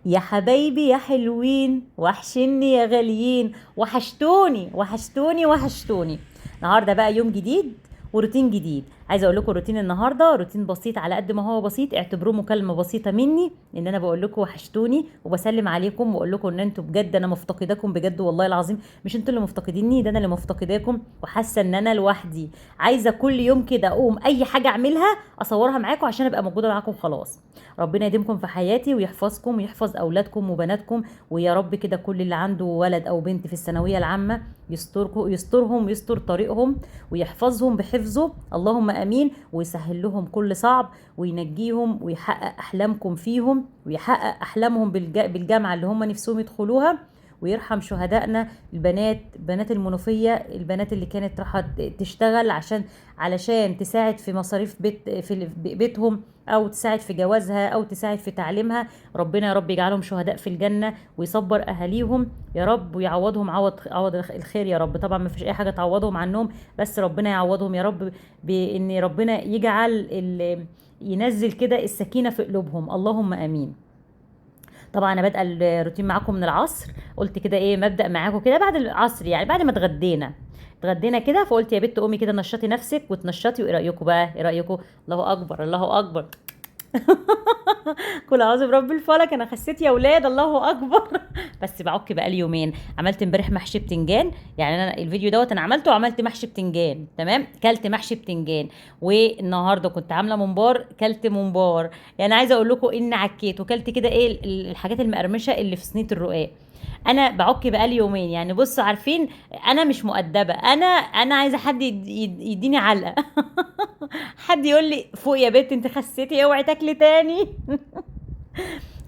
يا حبايبي يا حلوين، وحشني يا غاليين، وحشتوني وحشتوني وحشتوني. النهارده بقى يوم جديد وروتين جديد. عايزه اقول لكم روتين النهارده روتين بسيط، على قد ما هو بسيط اعتبروه مكالمه بسيطه مني، ان انا بقول لكم وحشتوني وبسلم عليكم واقول لكم ان انتوا بجد انا مفتقداكم بجد والله العظيم. مش انتوا اللي مفتقديني، ده انا اللي مفتقداكم وحاسه ان انا لوحدي. عايزه كل يوم كده اقوم اي حاجه اعملها اصورها معاكم عشان ابقى موجوده معاكم خلاص. ربنا يديمكم في حياتي ويحفظكم ويحفظ اولادكم وبناتكم، ويا رب كده كل اللي عنده ولد او بنت في الثانويه العامه يسترهم ويستر طريقهم ويحفظهم بحفظه اللهم امين، ويسهل لهم كل صعب وينجيهم ويحقق احلامكم فيهم ويحقق احلامهم بالجامعه اللي هم نفسهم يدخلوها، ويرحم شهدائنا البنات، بنات المنوفيه، البنات اللي كانت رايحه تشتغل علشان تساعد في مصاريف في بيتهم، او تساعد في جوازها او تساعد في تعليمها. ربنا يا رب يجعلهم شهداء في الجنة ويصبر اهاليهم يا رب، ويعوضهم عوض الخير يا رب. طبعا ما فيش اي حاجة تعوضهم عنهم، بس ربنا يعوضهم يا رب، بان ربنا يجعل ينزل كده السكينة في قلوبهم اللهم امين. طبعا انا بادئه الروتين معاكم من العصر، قلت كده ايه مبدأ معاكم كده بعد العصر، يعني بعد ما اتغدينا كده، فقلت يا بنت قومي كده نشطي نفسك وتنشطي. وايه رايكم بقى، ايه رايكم؟ الله اكبر الله اكبر. كل اعوذ برب الفلك، انا خسيت يا ولاد الله اكبر. بس بعك بقى لي يومين. عملت امبارح محشي بتنجان، يعني انا الفيديو دوت انا عملته وعملت محشي بتنجان تمام، كلت محشي بتنجان. والنهارده كنت عامله ممبار، كلت ممبار. يعني عايزه اقول لكم ان عكيت وكلت كده ايه الحاجات المقرمشه اللي في صينيه الرقاق. انا بعك بقالي يومين، يعني بصوا عارفين انا مش مؤدبه، انا عايزه حد يديني علقه. حد يقول لي فوق يا بنت انت خسيتي اوعي تاكلي تاني.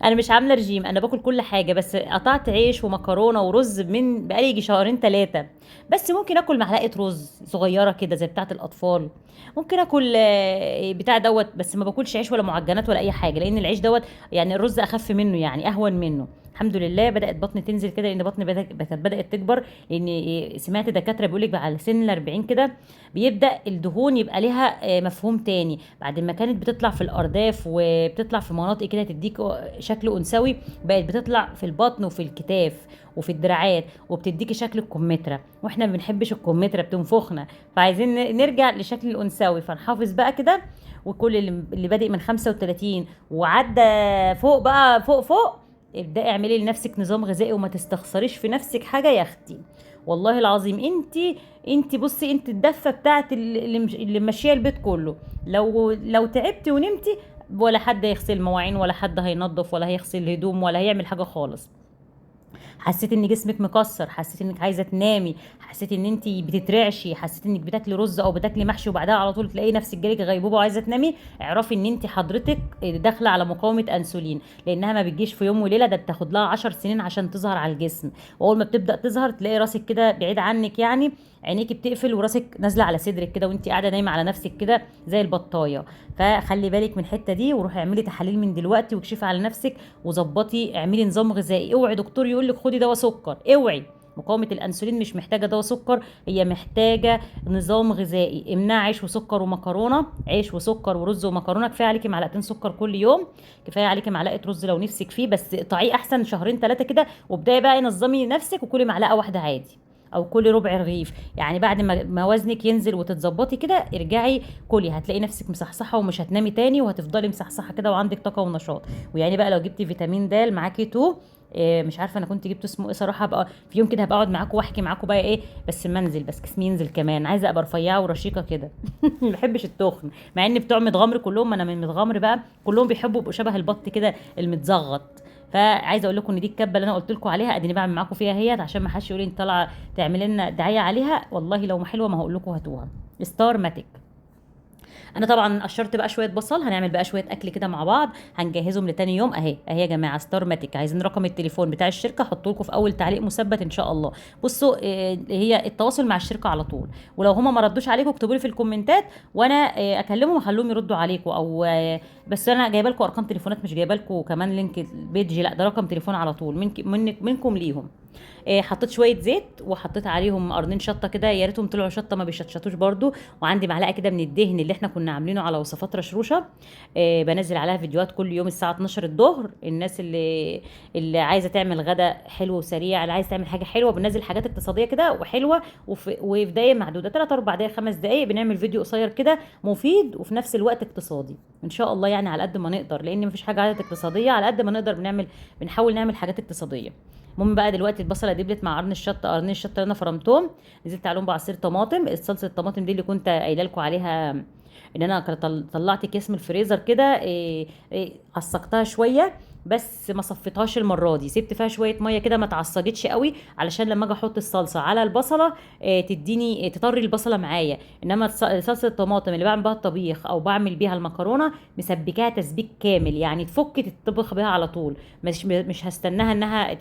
انا مش عامله رجيم، انا باكل كل حاجه، بس قطعت عيش ومكرونه ورز من بقالي يجي شهرين ثلاثه. بس ممكن اكل معلقه رز صغيره كده زي بتاعه الاطفال. ممكن اكل بتاع دوت، بس ما باكلش عيش ولا معجنات ولا اي حاجه، لان العيش دوت يعني الرز اخف منه يعني اهون منه. الحمد لله بدات بطني تنزل كده، لان بطني بدات تكبر، لان سمعت دكاتره بيقول لك على سن ال 40 كده بيبدا الدهون يبقى ليها مفهوم تاني، بعد ما كانت بتطلع في الارداف وبتطلع في مناطق كده تديك شكل انثوي، بقت بتطلع في البطن وفي الكتاف وفي الدراعات وبتديكي شكل الكمثرى، واحنا ما بنحبش الكمثرى بتنفخنا، فعايزين نرجع لشكل الانثوي، فنحافظ بقى كده. وكل اللي بادئ من 35 وعدى فوق بقى فوق فوق، ابدأي اعملي لنفسك نظام غذائي وما تستخسريش في نفسك حاجه يا اختي. والله العظيم انت بصي، انت الدفه بتاعت اللي ماشيه البيت كله. لو تعبتي ونمتي، ولا حد هيغسل مواعين ولا حد هينظف ولا هيغسل هدوم ولا هيعمل حاجه خالص. حسيت ان جسمك مكسر، حسيت انك عايزه تنامي، حسيت ان انت بتترعشي، حسيت انك بتاكلي رز او بتاكلي محشي وبعدها على طول تلاقي نفسك جالك غيبوبه وعايزه تنامي، اعرفي ان انت حضرتك داخله على مقاومه انسولين، لانها ما بتجيش في يوم وليله، ده بتاخد لها 10 سنين عشان تظهر على الجسم. واول ما بتبدا تظهر تلاقي راسك كده بعيد عنك، يعني عينيكي بتقفل وراسك نازله على صدرك كده وانت قاعده نايمه على نفسك كده زي البطايه. فخلي بالك من الحته دي، وروحي اعملي تحاليل من دلوقتي واكشفي على نفسك وظبطي، اعملي نظام غذائي. اوعي دكتور يقول لك خدي دواء سكر، اوعي. مقاومة الأنسولين مش محتاجة دواء سكر، هي محتاجة نظام غذائي. امنع عيش وسكر ومكرونة، عيش وسكر ورز ومكرونة، كفاية عليكي معلقتين سكر كل يوم، كفاية عليكي معلقة رز لو نفسك فيه، بس اقطعيه أحسن شهرين ثلاثة كده، وابدأي بقى نظمي نفسك وكلي معلقة واحدة عادي او كل ربع رغيف. يعني بعد ما وزنك ينزل وتتظبطي كده ارجعي كلي، هتلاقي نفسك مصحصحه ومش هتنامي تاني، وهتفضلي مصحصحه كده وعندك طاقه ونشاط. ويعني بقى لو جبتي فيتامين د معاكي تو، مش عارفه انا كنت جبته اسمه ايه صراحه، بقى في يوم كده هبقى اقعد معاكم واحكي معاكم بقى ايه، بس منزل بس جسمي ينزل كمان، عايزه ابقى رفيعه ورشيقه كده. ما بحبش التخن، مع ان بتوع متغمر كلهم، انا من متغمر بقى كلهم بيحبوا يبقوا شبه البط كده المتزغط. فعايزه اقول لكم ان دي الكبه اللي انا قلت لكم عليها اديني بعمل معاكم فيها هي، عشان ما حدش يقول لي انت طالعه تعمل لنا دعايه عليها، والله لو ما حلوه ما هقول لكم هاتوها. ستار ماتيك. انا طبعا قشرت بقى شويه بصل، هنعمل بقى شويه اكل كده مع بعض هنجهزهم لتاني يوم، اهي يا جماعه ستار ماتيك. عايزين رقم التليفون بتاع الشركه احطه لكم في اول تعليق مثبت ان شاء الله. بصوا هي التواصل مع الشركه على طول، ولو هما ما ردوش عليكم اكتبوا لي في الكومنتات وانا اكلمهم واخليهم يردوا عليكم، او بس انا جايبه لكم ارقام تليفونات، مش جايبه لكم كمان لينك البيج، لا ده رقم تليفون على طول منكم ليهم. حطيت شويه زيت وحطيت عليهم قرنين شطه كده، يا ريتهم طلعوا شطه ما بيشطشطوش برضو. وعندي معلقه كده من الدهن اللي احنا كنا عاملينه على وصفات رشروشه. بنزل عليها فيديوهات كل يوم الساعه 12 الظهر. الناس اللي عايزه تعمل غدا حلو وسريع، اللي عايزه تعمل حاجه حلوه، بننزل حاجات اقتصاديه كده وحلوه، وفي دقايق معدوده 3 4 دقايق 5 دقايق بنعمل فيديو قصير كده مفيد وفي نفس الوقت اقتصادي ان شاء الله. يعني على قد ما نقدر، لان مفيش حاجه عادة اقتصاديه، على قد ما نقدر بنحاول نعمل حاجات اقتصاديه. المهم بقى دلوقتي البصله دبلت مع قرن الشطه اللي انا فرمتهم. نزلت عليهم بعصير طماطم. صلصه الطماطم دي اللي كنت قايله لكم عليها، ان انا طلعت كيس من الفريزر كده، عصقتها شويه بس ما صفيتهاش المره دي، سبت فيها شويه ميه كده ما اتعصجتش قوي، علشان لما اجي احط الصلصه على البصله تطري البصله معايا. انما صلصه الطماطم اللي بعمل بها الطبيخ او بعمل بيها المكرونه مسبكاها تسبيك كامل، يعني تفك تطبخ بيها على طول. مش هستناها انها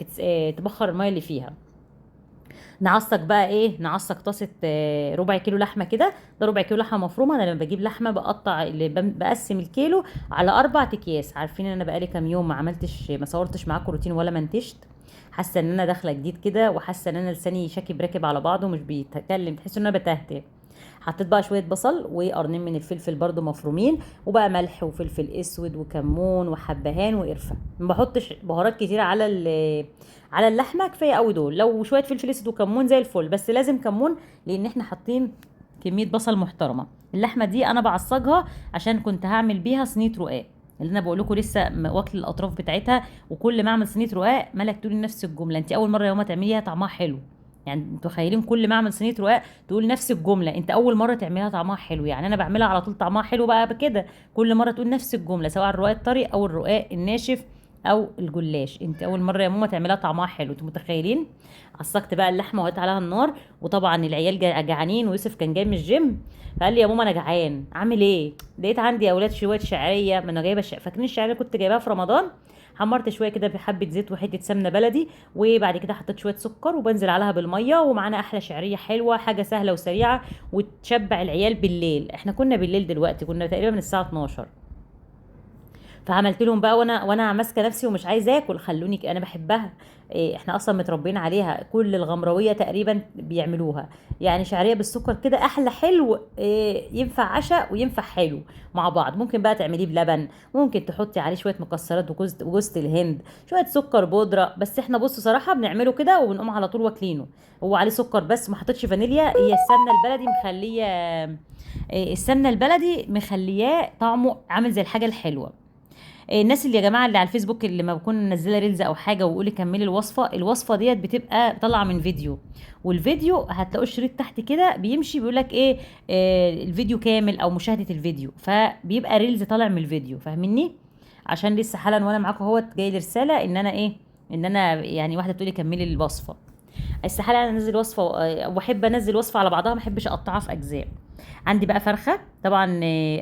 تبخر الميه اللي فيها. نعصق بقى ايه، نعصق طاسه ربع كيلو لحمه كده. ده ربع كيلو لحمه مفرومه. انا لما بجيب لحمه بقطع بقسم الكيلو على 4 اكياس. عارفين ان انا بقالي كام يوم ما صورتش معاكم روتين ولا منتجت. حاسه ان انا داخله جديد كده، وحاسه ان انا لساني شاكب راكب على بعضه ومش بيتكلم، تحس ان انا بتهته. حطيت بقى شويه بصل وقرنين من الفلفل برضو مفرومين، وبقى ملح وفلفل اسود وكمون وحبهان وقرفه. ما بحطش بهارات كتير على اللحمه، كفايه قوي دول. لو شويه فلفل اسود وكمون زي الفل، بس لازم كمون لان احنا حاطين كميه بصل محترمه. اللحمه دي انا بعصجها عشان كنت هعمل بيها صينيه رقاق، اللي انا بقول لكم لسه واكل الاطراف بتاعتها. وكل ما اعمل صينيه رقاق مالك تقولي نفس الجمله، انت اول مره يوم تعمليها طعمها حلو. يعني انتوا متخيلين كل ما اعمل صينيه رقاق تقول نفس الجمله، انت اول مره تعملها طعمها حلو. يعني انا بعملها على طول طعمها حلو بقى بكده، كل مره تقول نفس الجمله، سواء الرقاق الطري او الرقاق الناشف او الجلاش. انت اول مره يا ماما تعملها طعمها حلو، انتوا متخيلين. عصقت بقى اللحمه وهات عليها النار. وطبعا العيال جعانين، ويوسف كان جاي من الجيم فقال لي يا ماما انا جعان اعمل ايه. لقيت عندي يا اولاد شويه شعريه، ما انا جايبه فاكرين الشعريه اللي كنت جايباها في رمضان. حمرت شويه كده بحبه زيت وحته سمنه بلدي، وبعد كده حطيت شويه سكر وبنزل عليها بالميه، ومعانا احلى شعريه حلوه، حاجه سهله وسريعه وتشبع العيال بالليل. احنا كنا بالليل دلوقتي، كنا تقريبا من الساعه 12. فعملت لهم بقى، وانا ماسكه نفسي ومش عايزه اكل، خلوني انا بحبها. احنا اصلا متربيين عليها، كل الغمرويه تقريبا بيعملوها. يعني شعريه بالسكر كده احلى حلو. ينفع عشاء وينفع حلو مع بعض. ممكن بقى تعمليه بلبن، ممكن تحطي عليه شويه مكسرات وجوز الهند، شويه سكر بودره. بس احنا بصوا صراحه بنعمله كده وبنقوم على طول واكلينه. هو عليه سكر بس ما حطيتش فانيليا، هي السمنه البلدي مخليه. السمنه البلدي مخلياه طعمه عامل زي الحاجه الحلوه. الناس اللي يا جماعه اللي على الفيسبوك اللي ما بكون منزله ريلز او حاجه ويقولي كملي الوصفه ديت بتبقى طالعه من فيديو. والفيديو هتلاقوا الشريط تحت كده بيمشي بيقول لك ايه، الفيديو كامل او مشاهده الفيديو، فبيبقى ريلز طالع من الفيديو، فاهميني. عشان لسه حالا وانا معاكم اهوت جاي لي رساله ان انا ايه، ان انا يعني واحده بتقولي كملي الوصفه. استحاله انا انزل وصفه، واحب انزل وصفه على بعضها، ما احبش اقطعها في اجزاء. عندي بقى فرخه طبعا،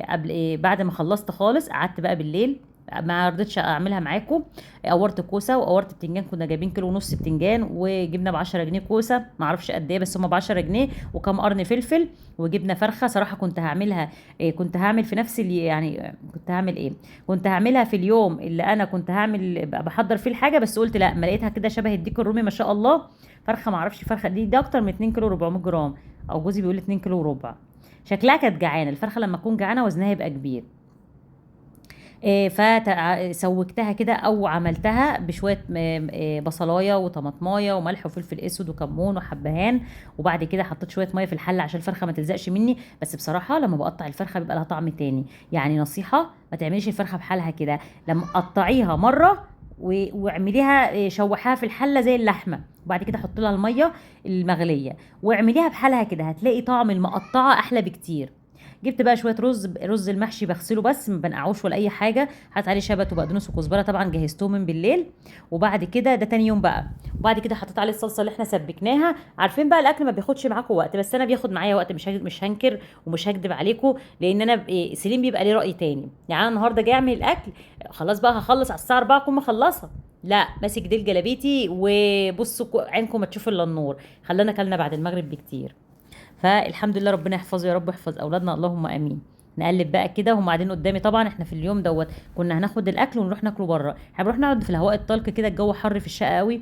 قبل بعد ما خلصت خالص قعدت بقى بالليل ما رضيتش اعملها معاكم. قورت كوسه وقورت بتنجان، كنا جايبين كيلو ونص بتنجان، وجبنا ب 10 جنيه كوسه، ما اعرفش قد ايه بس هم ب 10 جنيه، وكم قرن فلفل. وجبنا فرخه صراحه كنت هعملها، كنت هعمل في نفس يعني كنت هعمل ايه، كنت هعملها في اليوم اللي انا كنت هعمل بحضر فيه الحاجه، بس قلت لا، ما لقيتها كده شبه الديك الرومي ما شاء الله. فرخه ما اعرفش فرخه دي اكتر من 2 كيلو 400 جرام، او جوزي بيقول 2 كيلو وربع. شكلها كانت جعانه الفرخه، لما تكون جعانه وزنها يبقى كبير. فسوكتها كده او عملتها بشويه بصلايه وطماطمايه وملح وفلفل اسود وكمون وحبهان. وبعد كده حطيت شويه ميه في الحله عشان الفرخه ما تلزقش مني. بس بصراحه لما بقطع الفرخه بيبقى لها طعم تاني. يعني نصيحه، ما تعمليش الفرخه بحالها كده، لما قطعيها مره واعمليها شوحيها في الحله زي اللحمه، وبعد كده حط لها الميه المغليه واعمليها بحالها كده، هتلاقي طعم المقطعه احلى بكتير. جبت بقى شويه رز المحشي بغسله بس ما بنقعوش ولا اي حاجه، حط عليه شبت وبقدونس وكزبره، طبعا جهزتهم من بالليل. وبعد كده ده تاني يوم بقى، وبعد كده حطيت عليه الصلصه اللي احنا سبكناها. عارفين بقى الاكل ما بياخدش معاكم وقت، بس انا بياخد معايا وقت، مش هنكر ومش هكدب عليكم، لان انا سليم بيبقى ليه راي تاني. يعني انا النهارده جاي اعمل الاكل، خلاص بقى هخلص على الساعه 4 اكون مخلصه، لا ماسك ديل جلابيتي وبصوا عينكم ما تشوفوا الا النور. خلانا اكلنا بعد المغرب بكتير. فالحمد لله، ربنا يحفظه يا رب، يحفظ اولادنا اللهم امين. نقلب بقى كده، هم قاعدين قدامي طبعا. احنا في اليوم دوت كنا هناخد الاكل ونروح ناكله بره، احنا بنروح نقعد في الهواء الطلق كده، الجو حر في الشقه قوي،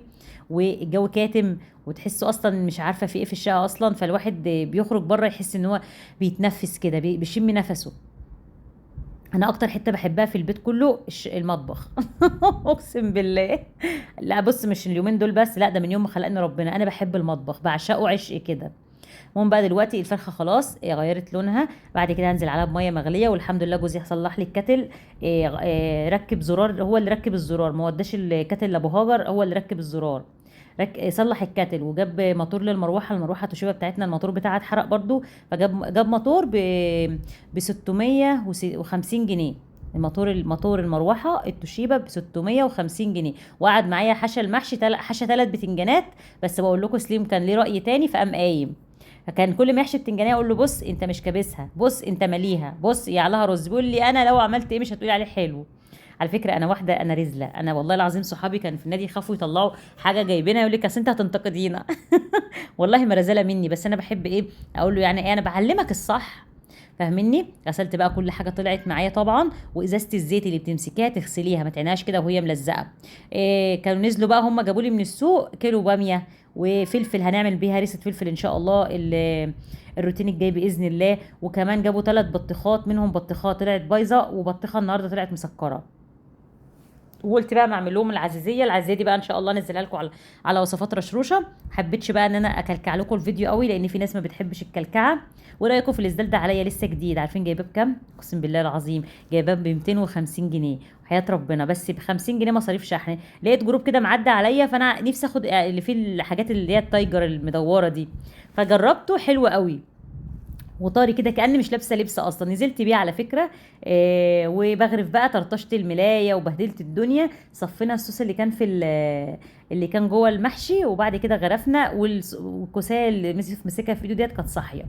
والجو كاتم، وتحسه اصلا مش عارفه في ايه في الشقه اصلا، فالواحد بيخرج بره يحس ان هو بيتنفس كده، بيشم نفسه. انا اكتر حته بحبها في البيت كله المطبخ. اقسم بالله. لا بص، مش اليومين دول بس، لا ده من يوم ما خلقني ربنا انا بحب المطبخ، بعشقه عشق كده. المهم بقى دلوقتي الفرخه خلاص غيرت لونها، بعد كده هنزل عليها بميه مغليه، والحمد لله جوزي صلح لي الكتل. ركب زرار، هو اللي ركب الزرار، ما وداش الكتل لابو هاجر، هو اللي ركب الزرار. صلح الكتل، وجاب موتور للمروحه، المروحه التوشيبا بتاعتنا الموتور بتاعها اتحرق برضو، جاب موتور ب 650 جنيه. الموتور المروحه التوشيبا ب 650 جنيه، وقعد معايا حشى المحشي، حشى 3 بتنجانات. بس بقول لكم سليم كان ليه رأي تاني فقام قايم. فكان كل ما يحشي بتنجانيه اقول له بص انت مش كابسها، بص انت ماليها، بص يعلها رز. بيقول لي انا لو عملت ايه مش هتقولي عليه حلو. على فكره انا واحده، انا رزله، انا والله العظيم صحابي كان في النادي يخافوا يطلعوا حاجه جايبينها، يقول لك اصل انت هتنتقدينا. والله ما رزاله مني، بس انا بحب ايه، اقول له يعني ايه، انا بعلمك الصح. فاهمني؟ غسلت بقى كل حاجه طلعت معايا طبعا، وازازه الزيت اللي بتمسكيها تغسليها، ما تعينهاش كده وهي ملزقه. إيه كانوا نزلوا بقى هم جابوا لي من السوق كيلو باميه وفلفل، هنعمل بيها ريسه فلفل ان شاء الله الروتين الجاي باذن الله. وكمان جابوا 3 بطيخات، منهم بطيخه طلعت بايظه، وبطيخه النهارده طلعت مسكره. وقلت بقى ما اعمل لهم العزيزيه دي بقى ان شاء الله انزلها لكم على وصفات رشروشه. حبيتش بقى ان انا اكلكع لكم الفيديو قوي، لان في ناس ما بتحبش الكلكعه. وايه رايكم في الاسدال ده عليا لسه جديد؟ عارفين جايباه بكام؟ اقسم بالله العظيم جايباه ب 250 جنيه، وحياه ربنا بس ب 50 جنيه مصاريف شحن. لقيت جروب كده معدي عليا، فانا نفسي اخد اللي فيه الحاجات اللي هي التايجر المدوره دي، فجربته حلو قوي، وطاري كده كأني مش لابسه لبس اصلا. نزلت بيه على فكره، وبغرف بقى، طرطشت الملايه وبهدلت الدنيا. صفينا الصوص اللي كان اللي كان جوه المحشي، وبعد كده غرفنا، والكوسايه اللي مسكها في ايده ديت كانت صاحيه.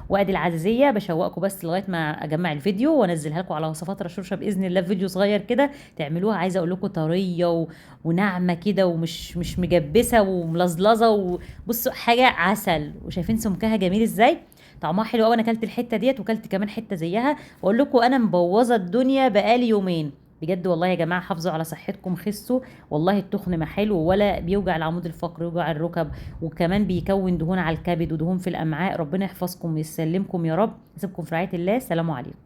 وادي العزيزيه بشوقكم بس لغايه ما اجمع الفيديو وانزلها لكم على وصفات رشوشه باذن الله في فيديو صغير كده تعملوها. عايزه اقول لكم طريه وناعمه كده، ومش مش مجبسه وملزلزه، وبصوا حاجه عسل، وشايفين سمكها جميل ازاي، طعمها حلو قوي. انا اكلت الحته ديت وكلت كمان حته زيها، واقول لكم انا مبوظه الدنيا بقالي يومين بجد. والله يا جماعه حافظوا على صحتكم، خسوا والله. التخن ما حلو ولا بيوجع العمود الفقري، يوجع الركب، وكمان بيكون دهون على الكبد ودهون في الامعاء. ربنا يحفظكم ويسلمكم يا رب. اسيبكم في رعايه الله، سلام عليكم.